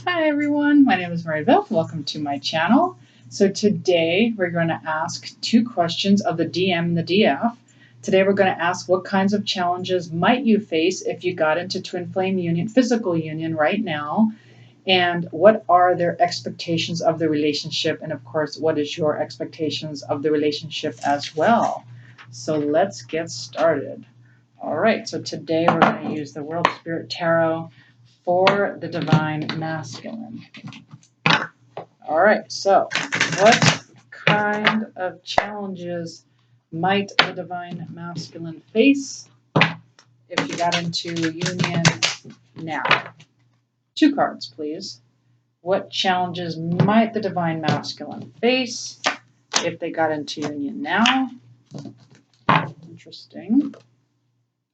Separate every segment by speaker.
Speaker 1: Hi everyone, my name is Maribel. Welcome to my channel. So today we're going to ask two questions of the DM and the DF. Today we're going to ask what kinds of challenges might you face if you got into twin flame union, physical union right now, and what are their expectations of the relationship, and of course what is your expectations of the relationship as well. So let's get started. All right, so today we're going to use the World Spirit Tarot for the Divine Masculine. All right, so what kind of challenges might the Divine Masculine face if you got into union now? Two cards, please. What challenges might the Divine Masculine face if they got into union now? Interesting.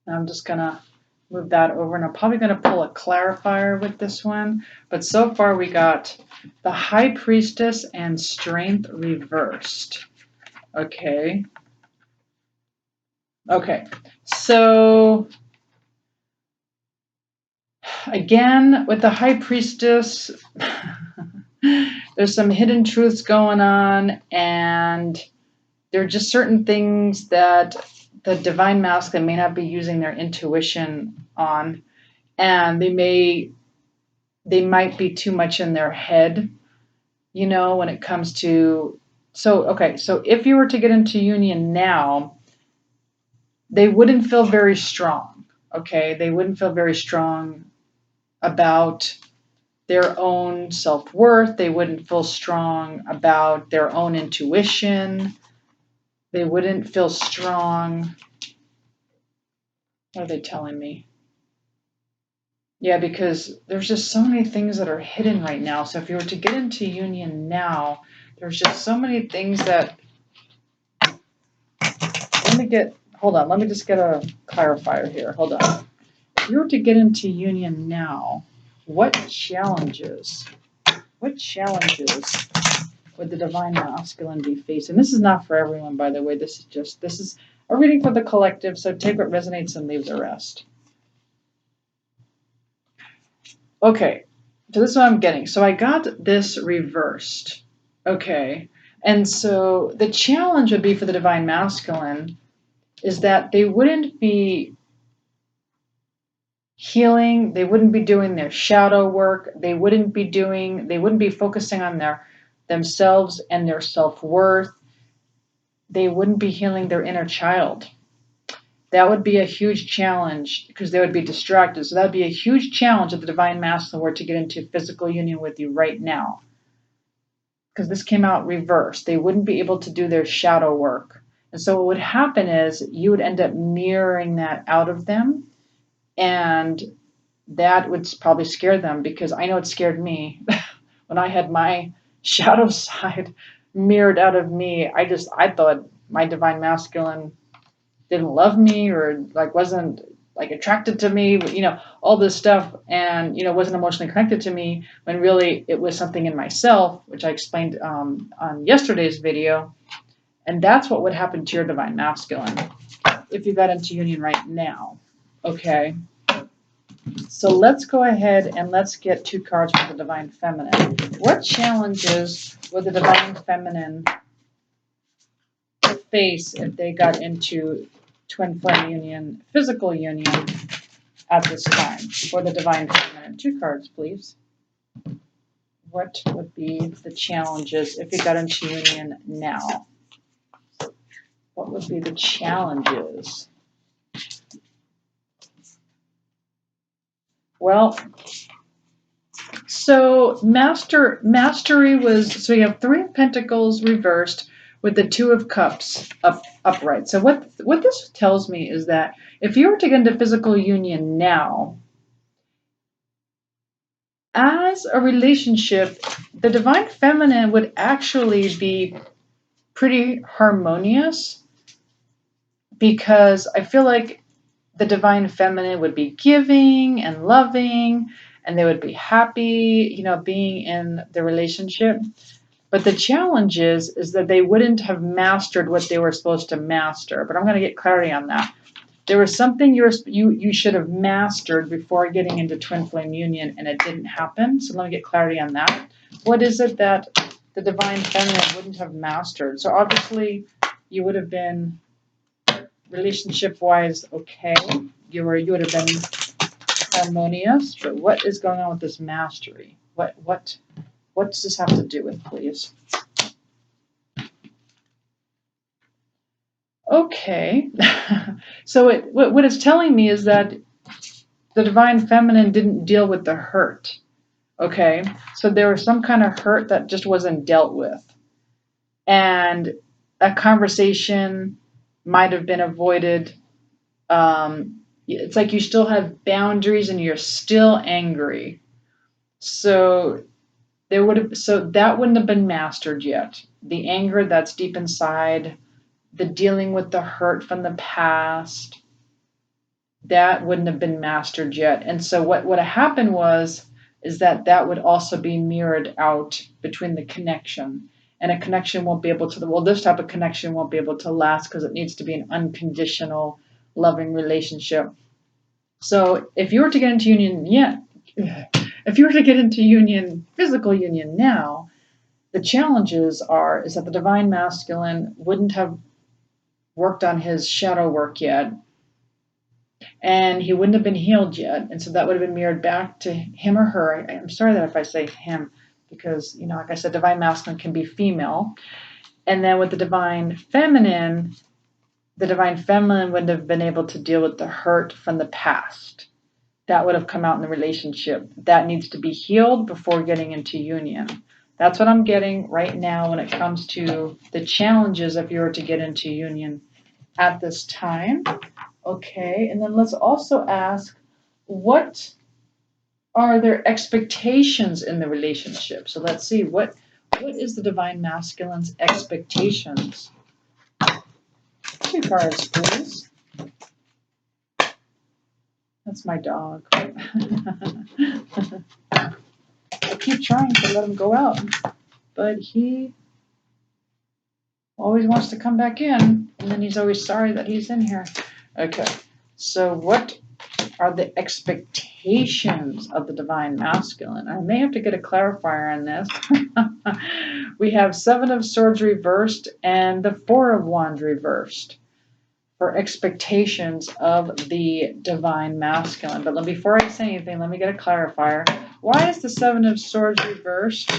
Speaker 1: I'm just going to move that over, and I'm probably going to pull a clarifier with this one. But so far we got the High Priestess and Strength reversed. Okay. So again, with the High Priestess, there's some hidden truths going on, and there are just certain things that the Divine Masculine may not be using their intuition on, and they might be too much in their head, you know, when it comes to, so if you were to get into union now, they wouldn't feel very strong, okay? They wouldn't feel very strong about their own self-worth. They wouldn't feel strong about their own intuition. They wouldn't feel strong. What are they telling me? Yeah, because there's just so many things that are hidden right now. So if you were to get into union now, there's just so many things that, hold on, let me just get a clarifier here. Hold on. If you were to get into union now, what challenges would the Divine Masculine be facing? This is not for everyone, by the way. This is a reading for the collective, so take what resonates and leave the rest. Okay, so this is what I'm getting. So I got this reversed. Okay, and so the challenge would be for the Divine Masculine is that they wouldn't be healing, they wouldn't be doing their shadow work, they wouldn't be focusing on themselves and their self-worth. They wouldn't be healing their inner child. That would be a huge challenge because they would be distracted. So that would be a huge challenge if the Divine Masculine were to get into physical union with you right now. Because this came out reversed. They wouldn't be able to do their shadow work. And so what would happen is you would end up mirroring that out of them. And that would probably scare them, because I know it scared me when I had my shadow side mirrored out of me. I thought my Divine Masculine didn't love me, or wasn't attracted to me, all this stuff, and wasn't emotionally connected to me, when really it was something in myself, which I explained on yesterday's video. And that's what would happen to your Divine Masculine if you got into union right now. Okay, so let's go ahead and let's get two cards for the Divine Feminine. What challenges would the Divine Feminine face if they got into twin flame union, physical union at this time for the Divine Feminine? Two cards, please. What would be the challenges if you got into union now? What would be the challenges? Well, so mastery was, so you have Three of Pentacles reversed with the Two of Cups upright. So what this tells me is that if you were to get into physical union now, as a relationship, the Divine Feminine would actually be pretty harmonious, because I feel like the Divine Feminine would be giving and loving, and they would be happy, being in the relationship. But the challenge is that they wouldn't have mastered what they were supposed to master. But I'm going to get clarity on that. There was something you should have mastered before getting into twin flame union, and it didn't happen. So let me get clarity on that. What is it that the divine feminine wouldn't have mastered? So obviously, you would have been relationship-wise okay. You would have been harmonious. But what is going on with this mastery? What does this have to do with, please? Okay. So what it's telling me is that the divine feminine didn't deal with the hurt. Okay. So there was some kind of hurt that just wasn't dealt with. And a conversation might have been avoided. It's like you still have boundaries and you're still angry. So that wouldn't have been mastered yet. The anger that's deep inside, the dealing with the hurt from the past, that wouldn't have been mastered yet. And so what happened is that would also be mirrored out between the connection. And a connection won't be able to, this type of connection won't be able to last because it needs to be an unconditional, loving relationship. So if you were to get into physical union now, the challenges is that the divine masculine wouldn't have worked on his shadow work yet, and he wouldn't have been healed yet, and so that would have been mirrored back to him or her. I'm sorry that if I say him, because like I said, divine masculine can be female. And then with the divine feminine wouldn't have been able to deal with the hurt from the past. That would have come out in the relationship. That needs to be healed before getting into union. That's what I'm getting right now when it comes to the challenges if you were to get into union at this time. Okay, and then let's also ask, what are their expectations in the relationship? So let's see, what is the divine masculine's expectations? 2 cards, please. That's my dog. I keep trying to let him go out, but he always wants to come back in, and then he's always sorry that he's in here. Okay, so what are the expectations of the divine masculine? I may have to get a clarifier on this. We have 7 of Swords reversed and the 4 of Wands reversed for expectations of the divine masculine. But before I say anything, let me get a clarifier. Why is the 7 of Swords reversed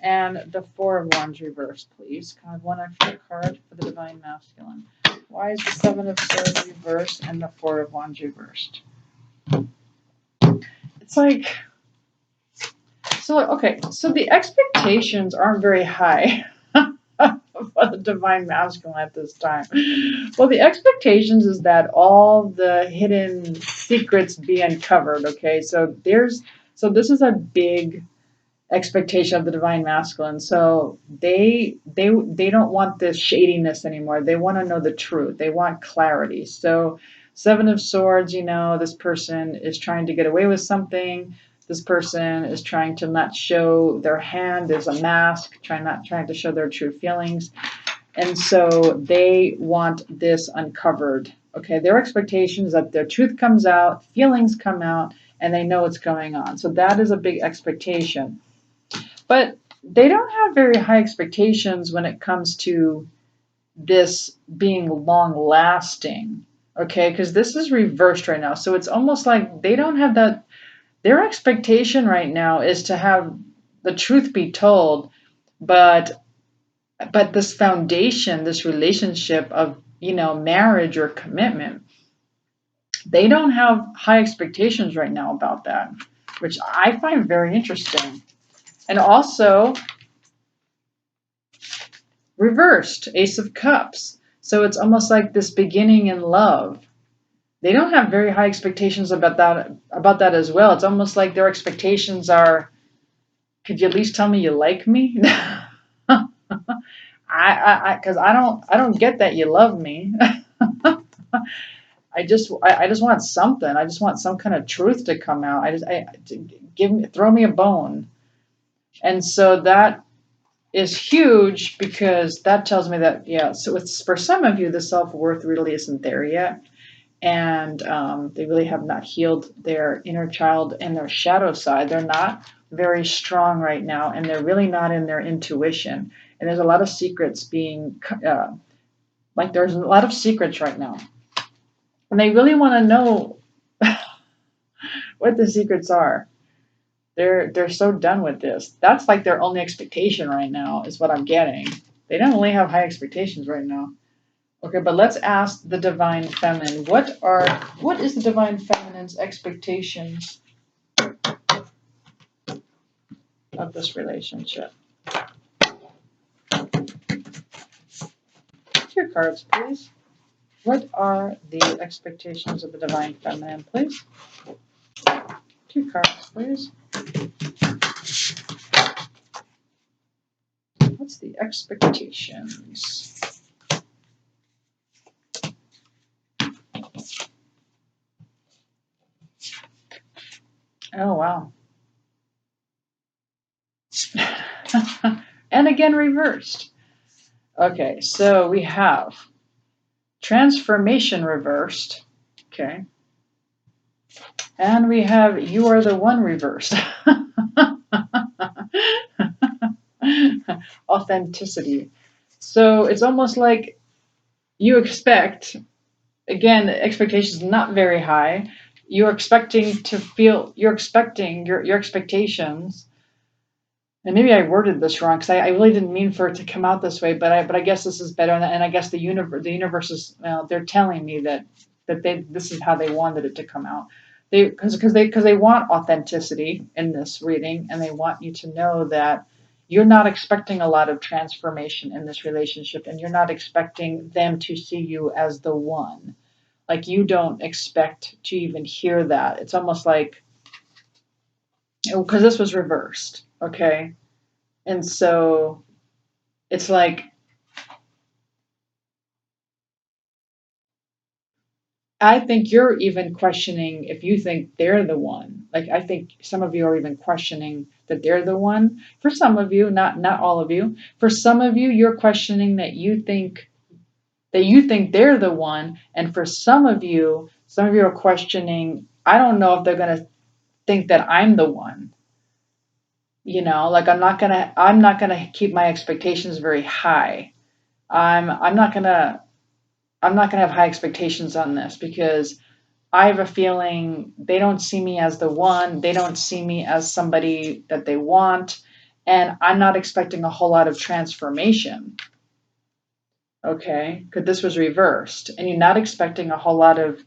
Speaker 1: and the 4 of Wands reversed, please? Can I have one extra card for the divine masculine? Why is the 7 of Swords reversed and the 4 of Wands reversed? It's like, so the expectations aren't very high for the divine masculine at this time. Well, the expectations is that all the hidden secrets be uncovered. Okay, so this is a big expectation of the divine masculine. So they don't want this shadiness anymore. They want to know the truth. They want clarity. So 7 of Swords, this person is trying to get away with something. This person is trying to not show their hand. There's a mask, trying to show their true feelings. And so they want this uncovered. Okay, their expectation is that their truth comes out, feelings come out, and they know what's going on. So that is a big expectation. But they don't have very high expectations when it comes to this being long-lasting, okay? Because this is reversed right now. So it's almost like they don't have that. Their expectation right now is to have the truth be told, but this foundation, this relationship of, marriage or commitment, they don't have high expectations right now about that, which I find very interesting. And also, reversed, Ace of Cups. So it's almost like this beginning in love. They don't have very high expectations about that as well. It's almost like their expectations are, could you at least tell me you like me? Because I don't get that you love me. I just want something. I just want some kind of truth to come out. Throw me a bone. And so that is huge, because that tells me that, so for some of you, the self-worth really isn't there yet. and they really have not healed their inner child and their shadow side. They're not very strong right now, and they're really not in their intuition. And there's a lot of secrets being, there's a lot of secrets right now. And they really want to know what the secrets are. They're so done with this. That's like their only expectation right now, is what I'm getting. They don't really have high expectations right now. Okay, but let's ask the Divine Feminine. What is the Divine Feminine's expectations of this relationship? 2 cards, please. What are the expectations of the Divine Feminine, please? 2 cards, please. What's the expectations? Oh, wow. And again, reversed. Okay, so we have transformation reversed. Okay. And we have you are the one reversed. Authenticity. So it's almost like you expect, again, the expectations not very high. You're expecting to feel, you're expecting your expectations. And maybe I worded this wrong, because I really didn't mean for it to come out this way, but I guess this is better. And I guess the universe is, they're telling me that this is how they wanted it to come out. Because they want authenticity in this reading, and they want you to know that you're not expecting a lot of transformation in this relationship, and you're not expecting them to see you as the one. Like, you don't expect to even hear that. It's almost like, because this was reversed, okay? And so it's like, I think you're even questioning if you think they're the one. Like, I think some of you are even questioning that they're the one. For some of you, not all of you. For some of you, you're questioning that you think they're the one. And for some of you are questioning, I don't know if they're going to think that I'm the one. Like, I'm not going to keep my expectations very high. I'm not going to have high expectations on this, because I have a feeling they don't see me as the one. They don't see me as somebody that they want. And I'm not expecting a whole lot of transformation. Okay? Because this was reversed. And you're not expecting a whole lot of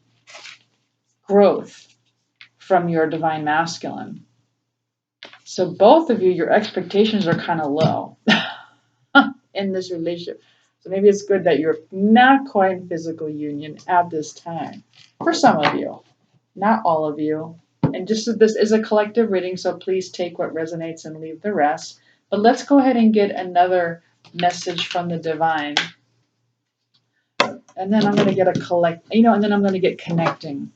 Speaker 1: growth from your Divine Masculine. So both of you, your expectations are kind of low in this relationship. So maybe it's good that you're not quite in physical union at this time. For some of you, not all of you. And just this is a collective reading, so please take what resonates and leave the rest. But let's go ahead and get another message from the Divine. And then I'm going to get and then I'm going to get connecting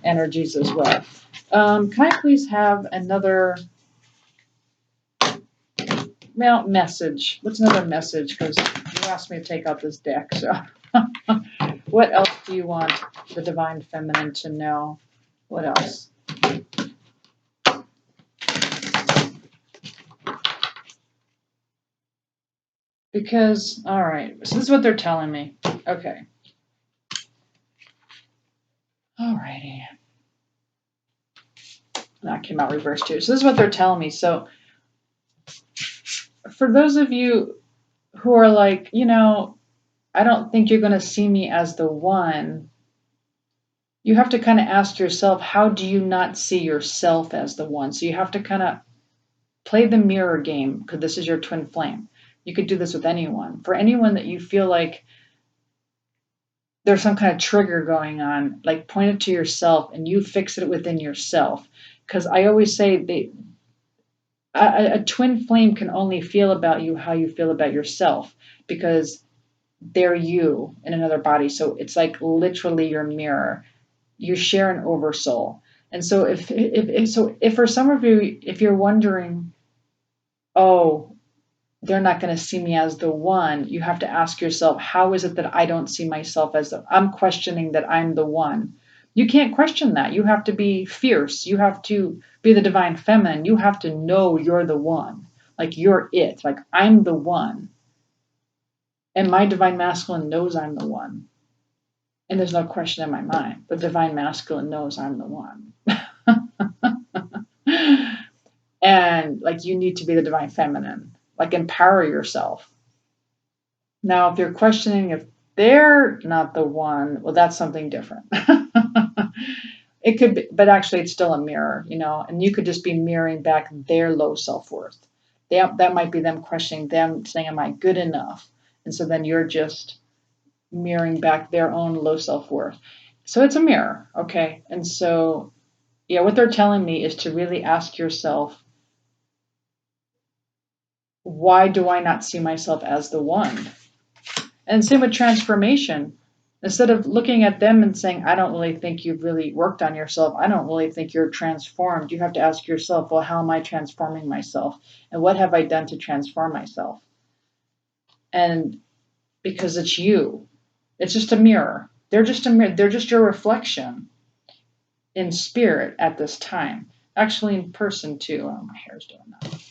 Speaker 1: energies as well. Can I please have another message? What's another message? Because you asked me to take out this deck. So what else do you want the Divine Feminine to know? What else? Because, all right, so this is what they're telling me. Okay. All righty. That came out reversed too. So this is what they're telling me. So for those of you who are like, I don't think you're going to see me as the one, you have to kind of ask yourself, how do you not see yourself as the one? So you have to kind of play the mirror game, because this is your twin flame. You could do this with anyone. For anyone that you feel like there's some kind of trigger going on, like, point it to yourself and you fix it within yourself. Because I always say a twin flame can only feel about you how you feel about yourself, because they're you in another body. So it's like literally your mirror. You share an oversoul. And so if for some of you, if you're wondering, oh, they're not going to see me as the one. You have to ask yourself, how is it that I don't see myself as I'm questioning that I'm the one? You can't question that. You have to be fierce. You have to be the divine feminine. You have to know you're the one. Like you're it. Like I'm the one. And my divine masculine knows I'm the one. And there's no question in my mind. The divine masculine knows I'm the one. And like you need to be the divine feminine. Like empower yourself. Now, if you're questioning if they're not the one, well, that's something different. It could be, but actually, it's still a mirror, and you could just be mirroring back their low self worth. That might be them questioning them, saying, "Am I good enough?" And so then you're just mirroring back their own low self worth. So it's a mirror, okay? And so, yeah, what they're telling me is to really ask yourself, why do I not see myself as the one? And same with transformation. Instead of looking at them and saying, I don't really think you've really worked on yourself, I don't really think you're transformed, you have to ask yourself, well, how am I transforming myself? And what have I done to transform myself? And because it's you, it's just a mirror. They're just a mirror. They're just your reflection in spirit at this time. Actually, in person too. Oh, my hair's doing that.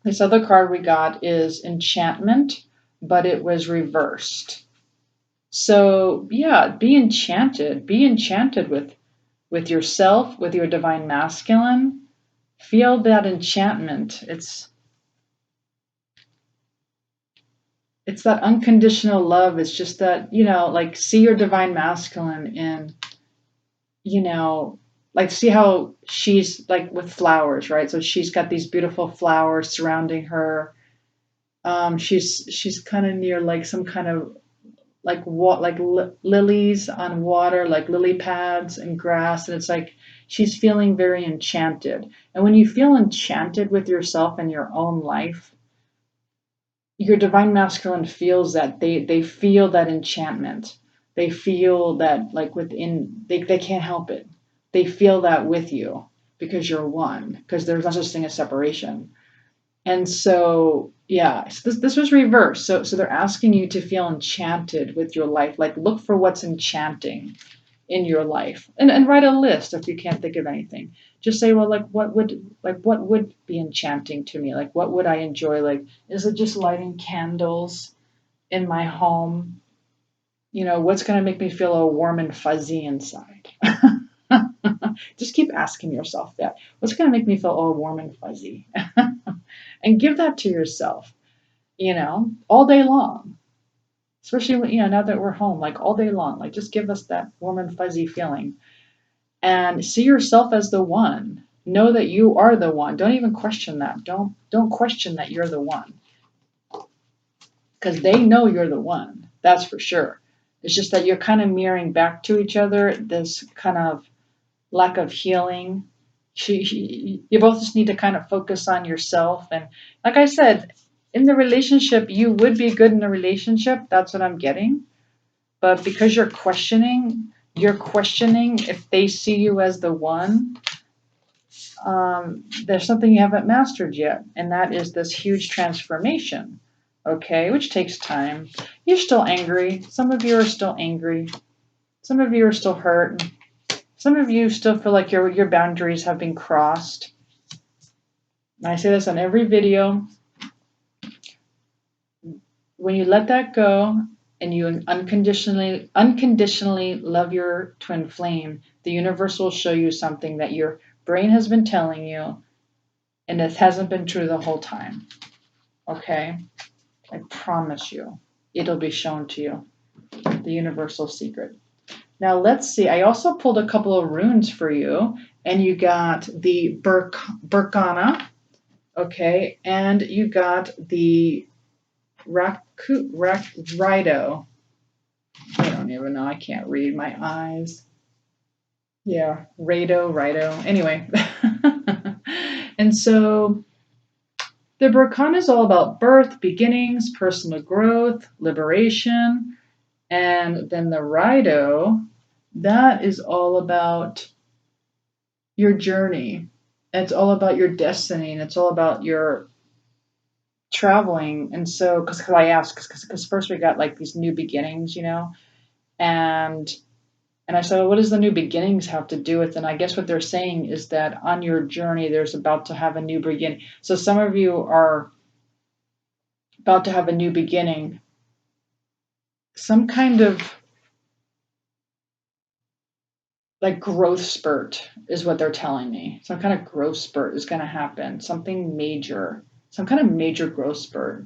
Speaker 1: This other card we got is enchantment, but it was reversed. So yeah, be enchanted. Be enchanted with yourself, with your divine masculine. Feel that enchantment. It's that unconditional love. It's just that, like see your divine masculine in, like see how she's like with flowers, right? So she's got these beautiful flowers surrounding her. She's kind of near like some kind of like what like lilies on water, like lily pads and grass, and it's like she's feeling very enchanted. And when you feel enchanted with yourself and your own life, your divine masculine feels that they feel that enchantment. They feel that like within they can't help it. They feel that with you because you're one, because there's no such thing as separation. And so, yeah, so this was reversed. So they're asking you to feel enchanted with your life. Like look for what's enchanting in your life, and write a list if you can't think of anything. Just say, well, like what would be enchanting to me? Like what would I enjoy? Like is it just lighting candles in my home? What's going to make me feel all warm and fuzzy inside? Just keep asking yourself that. What's going to make me feel all warm and fuzzy? And give that to yourself, all day long. Especially when, now that we're home, like all day long, like just give us that warm and fuzzy feeling and see yourself as the one. Know that you are the one. Don't even question that. Don't question that you're the one, because they know you're the one. That's for sure. It's just that you're kind of mirroring back to each other this kind of lack of healing. You both just need to kind of focus on yourself. And like I said, in the relationship, you would be good in a relationship. That's what I'm getting. But because you're questioning if they see you as the one. There's something you haven't mastered yet, and that is this huge transformation, okay, which takes time. You're still angry. Some of you are still angry. Some of you are still hurt. Some of you still feel like your boundaries have been crossed. And I say this on every video. When you let that go and you unconditionally love your twin flame, the universe will show you something that your brain has been telling you, and it hasn't been true the whole time. Okay? I promise you, it'll be shown to you. The universal secret. Now let's see. I also pulled a couple of runes for you, and you got the Berkana, okay, and you got the Rido. I don't even know. I can't read my eyes. Yeah, Rido. Anyway, and so the Berkana is all about birth, beginnings, personal growth, liberation. And then the Rido, that is all about your journey. It's all about your destiny, and it's all about your traveling, and so because I asked, because first we got like these new beginnings, and I said, well, what does the new beginnings have to do with? And I guess what they're saying is that on your journey, there's about to have a new beginning. So some of you are about to have a new beginning, some kind of like growth spurt is what they're telling me. Some kind of growth spurt is going to happen, something major, some kind of major growth spurt.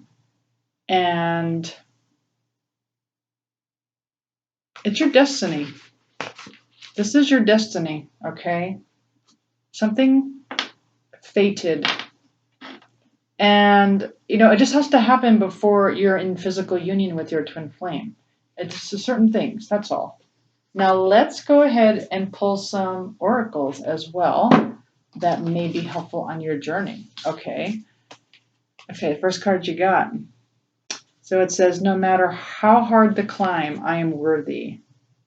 Speaker 1: And it's your destiny. This is your destiny, okay? Something fated. And, it just has to happen before you're in physical union with your twin flame. It's certain things, that's all. Now let's go ahead and pull some oracles as well that may be helpful on your journey. Okay, first card you got. So it says, no matter how hard the climb, I am worthy.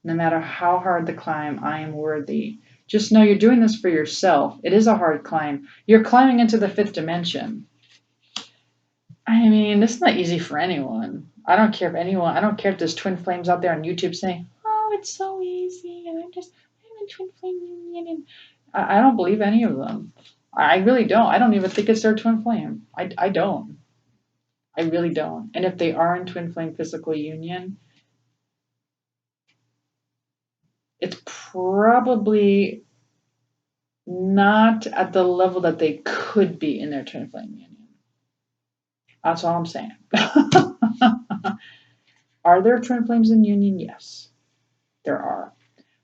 Speaker 1: No matter how hard the climb, I am worthy. Just know you're doing this for yourself. It is a hard climb. You're climbing into the fifth dimension. I mean, this is not easy for anyone. I don't care if there's twin flames out there on YouTube saying, oh, it's so easy, and I'm in twin flame union, and I don't believe any of them. I really don't. I don't even think it's their twin flame. I don't. I really don't. And if they are in twin flame physical union, it's probably not at the level that they could be in their twin flame union. That's all I'm saying. Are there twin flames in union? Yes, there are.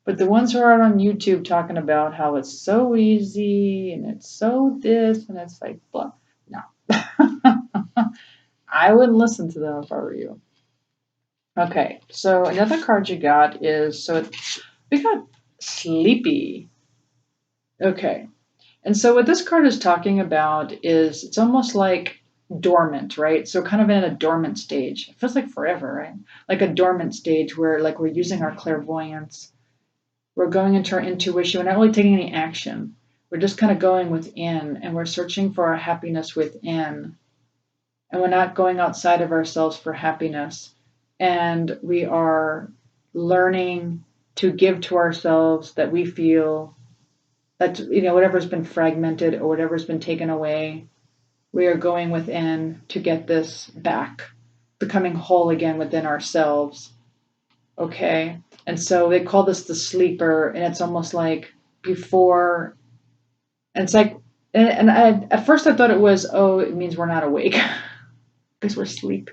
Speaker 1: But the ones who are on YouTube talking about how it's so easy and it's so this and it's like, blah, no. I wouldn't listen to them if I were you. Okay, so another card you got is, we got sleepy. Okay, and so what this card is talking about is it's almost like dormant, right? So kind of in a dormant stage. It feels like forever, right? Like a dormant stage where like we're using our clairvoyance. We're going into our intuition. We're not really taking any action. We're just kind of going within and we're searching for our happiness within. And we're not going outside of ourselves for happiness. And we are learning to give to ourselves that we feel that, whatever's been fragmented or whatever's been taken away, we are going within to get this back, becoming whole again within ourselves. Okay. And so they call this the sleeper, and it's almost like before, and it's like, and at first I thought it was, oh, it means we're not awake because we're asleep.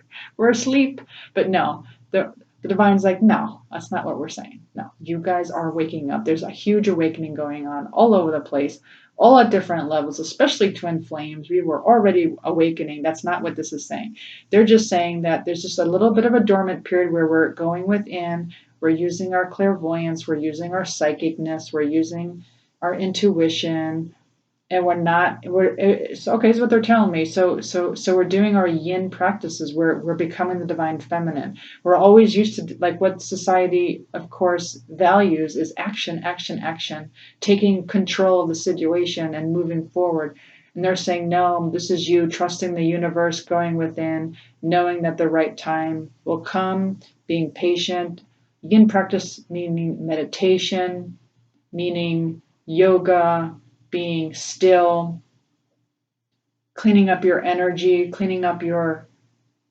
Speaker 1: But no, the divine's like, no, that's not what we're saying. No, you guys are waking up. There's a huge awakening going on all over the place, all at different levels, especially twin flames. We were already awakening. That's not what this is saying. They're just saying that there's just a little bit of a dormant period where we're going within, we're using our clairvoyance, we're using our psychicness, we're using our intuition, and it's okay, is what they're telling me. So we're doing our yin practices. We're becoming the divine feminine. We're always used to, like, what society of course values is action, action, action, taking control of the situation and moving forward. And they're saying, no, this is you trusting the universe, going within, knowing that the right time will come, being patient. Yin practice meaning meditation, meaning yoga, being still, cleaning up your energy, cleaning up your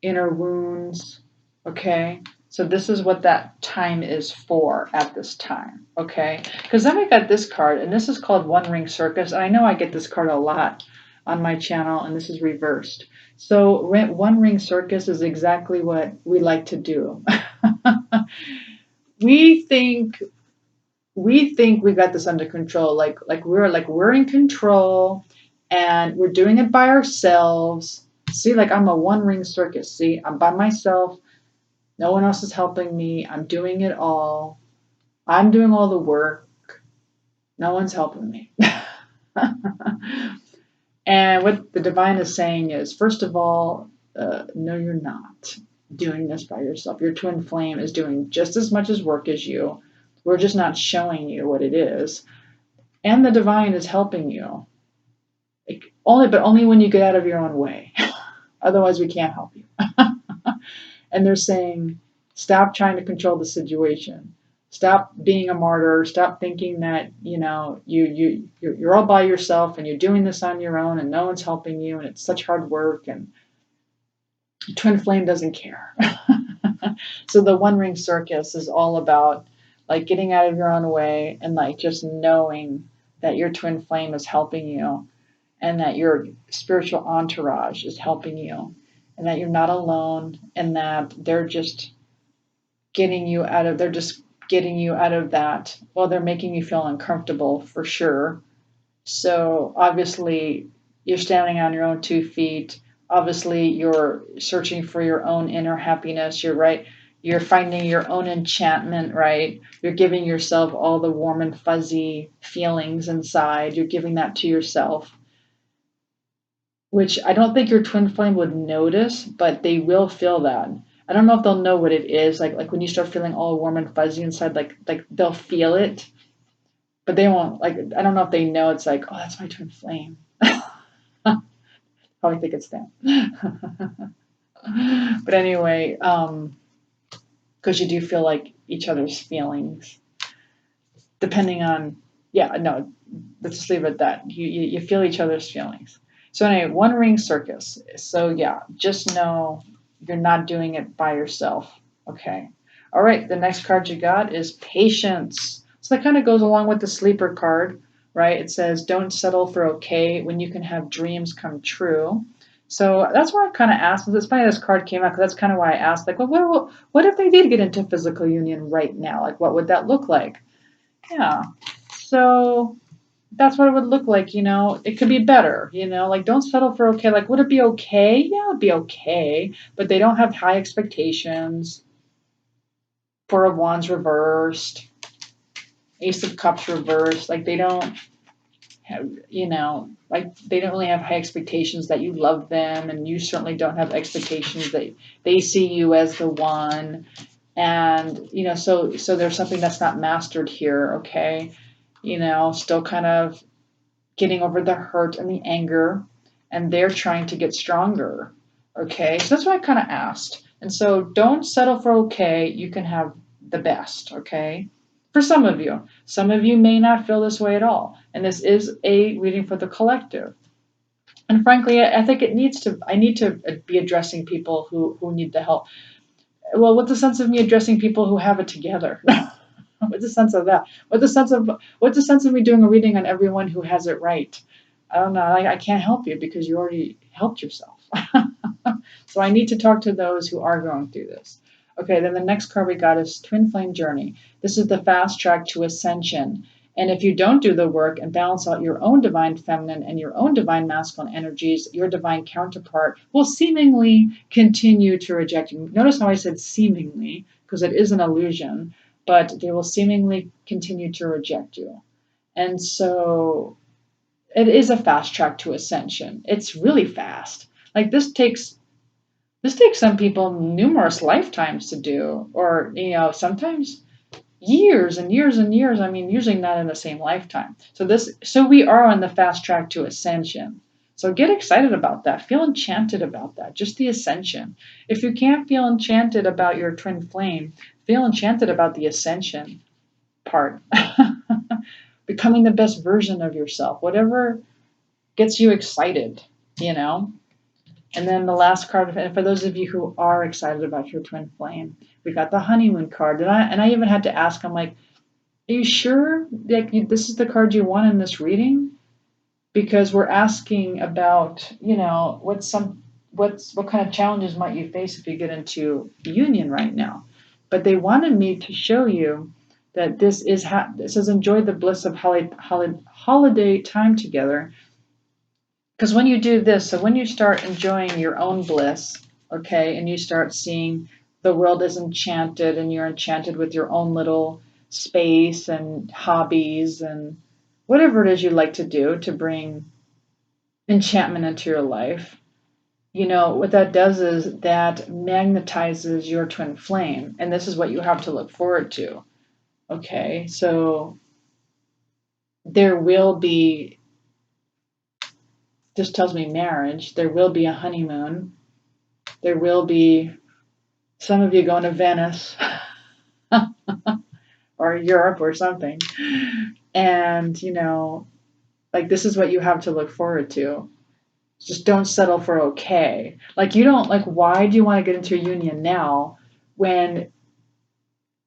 Speaker 1: inner wounds. Okay, so this is what that time is for at this time. Okay, because then we got this card, and this is called One Ring Circus. And I know I get this card a lot on my channel, and this is reversed. So One Ring Circus is exactly what we like to do. we think we got this under control, like we're in control and we're doing it by ourselves. See, like I'm a one ring circus. See, I'm by myself. No one else is helping me. I'm doing it all. I'm doing all the work. No one's helping me. And what the divine is saying is, first of all, no, you're not doing this by yourself. Your twin flame is doing just as much as work as you. We're just not showing you what it is. And the divine is helping you. But only when you get out of your own way. Otherwise, we can't help you. And they're saying, stop trying to control the situation. Stop being a martyr. Stop thinking that you're all by yourself and you're doing this on your own and no one's helping you and it's such hard work and twin flame doesn't care. So the one ring circus is all about like getting out of your own way and like just knowing that your twin flame is helping you and that your spiritual entourage is helping you and that you're not alone and that they're just getting you out of that. Well, they're making you feel uncomfortable for sure. So obviously you're standing on your own 2 feet. Obviously you're searching for your own inner happiness. You're right. You're finding your own enchantment, right? You're giving yourself all the warm and fuzzy feelings inside. You're giving that to yourself, which I don't think your twin flame would notice, but they will feel that. I don't know if they'll know what it is. Like when you start feeling all warm and fuzzy inside, like they'll feel it, but they won't. Like I don't know if they know. It's like, oh, that's my twin flame. Probably think it's them. But anyway, because you do feel like each other's feelings, depending on. Yeah, no, let's just leave it at that. You feel each other's feelings. So anyway, one ring circus. So yeah, just know you're not doing it by yourself. Okay. All right. The next card you got is patience. So that kind of goes along with the sleeper card, right? It says don't settle for okay when you can have dreams come true. So that's why I kind of asked. It's funny this card came out because that's kind of why I asked. Like, well, what if they did get into physical union right now? Like, what would that look like? Yeah. So that's what it would look like, It could be better, like don't settle for okay. Like, would it be okay? Yeah, it'd be okay. But they don't have high expectations. Four of Wands reversed, Ace of Cups reversed. Like they don't have, like they don't really have high expectations that you love them, and you certainly don't have expectations that they see you as the one. And so there's something that's not mastered here, okay? Still kind of getting over the hurt and the anger, and they're trying to get stronger. Okay, so that's what I kind of asked. And so don't settle for okay. You can have the best. Okay, for some of you may not feel this way at all, and this is a reading for the collective. And frankly, I think I need to be addressing people who need the help. Well, what's the sense of me addressing people who have it together? What's the sense of that? What's the sense of me doing a reading on everyone who has it right? I don't know. I can't help you because you already helped yourself. So I need to talk to those who are going through this. Okay, then the next card we got is Twin Flame Journey. This is the fast track to ascension. And if you don't do the work and balance out your own divine feminine and your own divine masculine energies, your divine counterpart will seemingly continue to reject you. Notice how I said seemingly, because it is an illusion, but they will seemingly continue to reject you. And so it is a fast track to ascension. It's really fast. Like this takes some people numerous lifetimes to do, or sometimes years and years and years. I mean, usually not in the same lifetime. So we are on the fast track to ascension. So get excited about that. Feel enchanted about that. Just the ascension. If you can't feel enchanted about your twin flame, feel enchanted about the ascension part. Becoming the best version of yourself. Whatever gets you excited, And then the last card, and for those of you who are excited about your twin flame, we got the honeymoon card. And I even had to ask, I'm like, are you sure this is the card you want in this reading? Because we're asking about, what kind of challenges might you face if you get into union right now. But they wanted me to show you that this says enjoy the bliss of holiday time together. Because when you do this, so when you start enjoying your own bliss, okay, and you start seeing the world is enchanted and you're enchanted with your own little space and hobbies and whatever it is you like to do to bring enchantment into your life, what that does is that magnetizes your twin flame. And this is what you have to look forward to. Okay, so there will be, this tells me marriage, there will be a honeymoon. There will be some of you going to Venice or Europe or something. And, like this is what you have to look forward to. Just don't settle for okay. Like you don't like why do you want to get into a union now when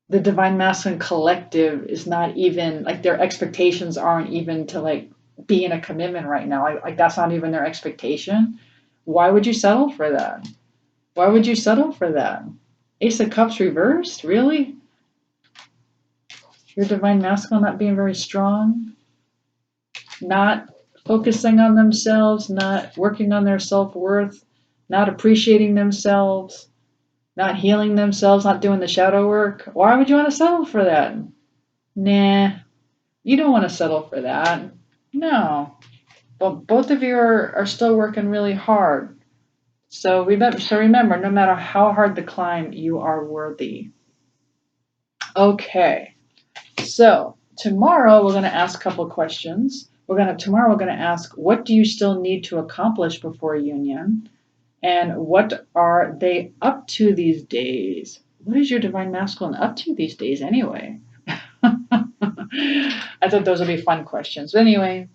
Speaker 1: the divine masculine collective is not even like their expectations aren't even to like be in a commitment right now. Like that's not even their expectation. Why would you settle for that? Why would you settle for that? Ace of Cups reversed? Really? Your divine masculine not being very strong? Not focusing on themselves, not working on their self-worth, not appreciating themselves, not healing themselves, not doing the shadow work. Why would you want to settle for that? Nah, you don't want to settle for that. No. But both of you are still working really hard. So remember, no matter how hard the climb, you are worthy. Okay. So tomorrow we're going to ask a couple of questions. Tomorrow we're going to ask, what do you still need to accomplish before union? And what are they up to these days? What is your divine masculine up to these days anyway? I thought those would be fun questions. But anyway,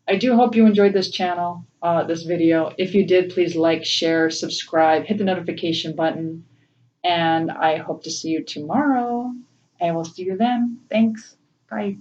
Speaker 1: I do hope you enjoyed this channel, this video. If you did, please like, share, subscribe, hit the notification button. And I hope to see you tomorrow. And we'll see you then. Thanks. Bye.